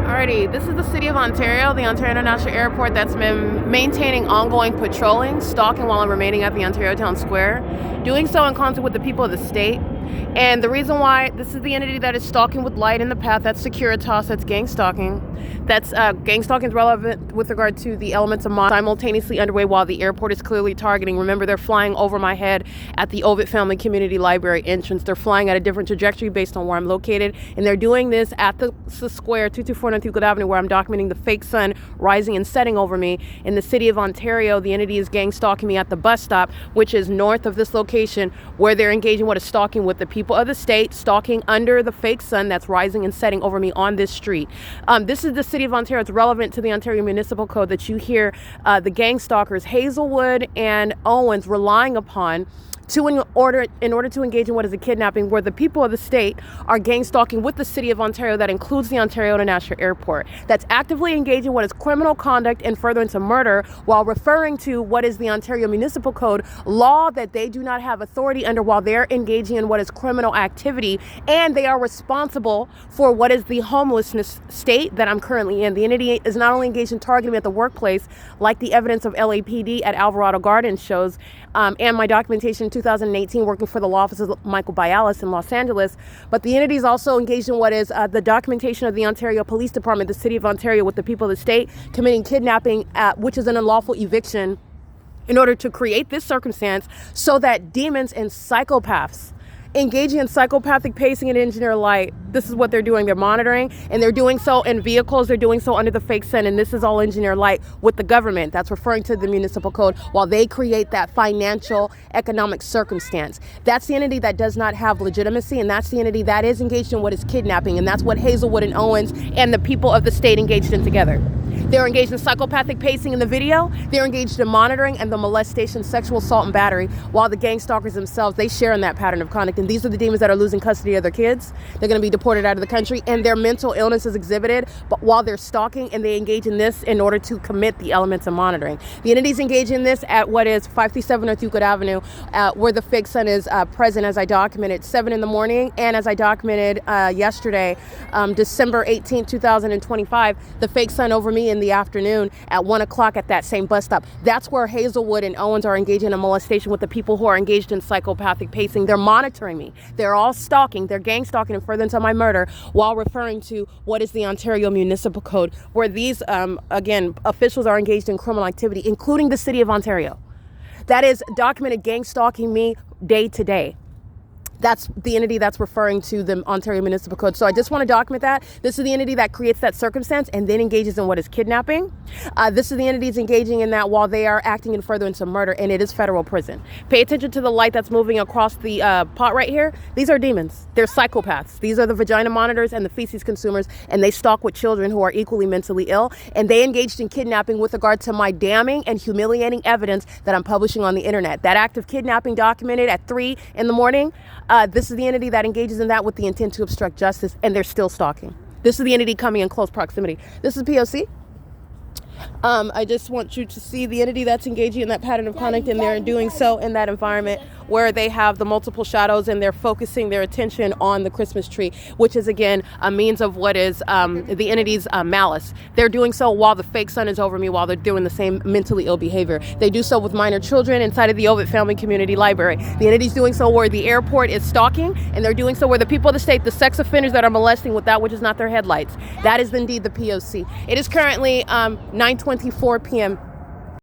Alrighty, this is the city of Ontario, the Ontario International Airport, that's been maintaining ongoing patrolling, stalking while I'm remaining at the Ontario Town Square, doing so in concert with the people of the state. And the reason why, this is the entity that is stalking with light in the path, that's Securitas, that's gang stalking. That's gang stalking is relevant with regard to the elements of simultaneously underway while the airport is clearly targeting. Remember, they're flying over my head at the Ovid Family Community Library entrance. They're flying at a different trajectory based on where I'm located, and they're doing this at the square 224 North Euclid Avenue, where I'm documenting the fake sun rising and setting over me. In the city of Ontario, the entity is gang stalking me at the bus stop, which is north of this location, where they're engaging what is stalking with the people of the state, stalking under the fake sun that's rising and setting over me on this street. This is the city of Ontario. It's relevant to the Ontario Municipal Code that you hear the gang stalkers Hazelwood and Owens relying upon in order to engage in what is a kidnapping, where the people of the state are gang stalking with the city of Ontario. That includes the Ontario International Airport. That's actively engaging what is criminal conduct and furtherance of murder, while referring to what is the Ontario Municipal Code law that they do not have authority under while they're engaging in what is criminal activity, and they are responsible for what is the homelessness state that I'm currently in. The entity is not only engaged in targeting me at the workplace, like the evidence of LAPD at Alvarado Gardens shows, and my documentation in 2018 working for the law office of Michael Bialis in Los Angeles, but the entity is also engaged in what is the documentation of the Ontario Police Department, the city of Ontario, with the people of the state committing kidnapping, which is an unlawful eviction, in order to create this circumstance so that demons and psychopaths engaging in psychopathic pacing and engineer light. This is what they're doing. They're monitoring, and they're doing so in vehicles. They're doing so under the fake sun, and this is all engineer light with the government. That's referring to the municipal code while they create that financial economic circumstance. That's the entity that does not have legitimacy, and that's the entity that is engaged in what is kidnapping, and that's what Hazelwood and Owens and the people of the state engaged in together. They're engaged in psychopathic pacing in the video. They're engaged in monitoring and the molestation, sexual assault, and battery, while the gang stalkers themselves, they share in that pattern of conduct. And these are the demons that are losing custody of their kids. They're going to be deported out of the country, and their mental illness is exhibited but while they're stalking, and they engage in this in order to commit the elements of monitoring. The entities engage in this at what is 537 North Euclid Avenue, where the fake sun is present, as I documented 7 in the morning, and as I documented yesterday, December 18, 2025, the fake sun over me in the afternoon at 1 o'clock at that same bus stop. That's where Hazelwood and Owens are engaging in molestation with the people who are engaged in psychopathic pacing. They're monitoring me. They're all stalking. They're gang stalking in furtherance of my murder while referring to what is the Ontario Municipal Code, where these, again, officials are engaged in criminal activity, including the city of Ontario. That is documented gang stalking me day to day. That's the entity that's referring to the Ontario Municipal Code. So I just want to document that. This is the entity that creates that circumstance and then engages in what is kidnapping. This is the entities engaging in that while they are acting in furtherance of murder, and it is federal prison. Pay attention to the light that's moving across the pot right here. These are demons. They're psychopaths. These are the vagina monitors and the feces consumers, and they stalk with children who are equally mentally ill, and they engaged in kidnapping with regard to my damning and humiliating evidence that I'm publishing on the internet. That act of kidnapping documented at 3 in the morning. This is the entity that engages in that with the intent to obstruct justice, and they're still stalking. This is the entity coming in close proximity. This is P.O.C. I just want you to see the entity that's engaging in that pattern of conduct, and they're doing so in that environment where they have the multiple shadows and they're focusing their attention on the Christmas tree, which is, again, a means of what is the entity's malice. They're doing so while the fake sun is over me, while they're doing the same mentally ill behavior. They do so with minor children inside of the Ovid Family Community Library. The entity's doing so where the airport is stalking, and they're doing so where the people of the state, the sex offenders that are molesting with that which is not their headlights. That is indeed the P.O.C. It is currently 9:24 p.m.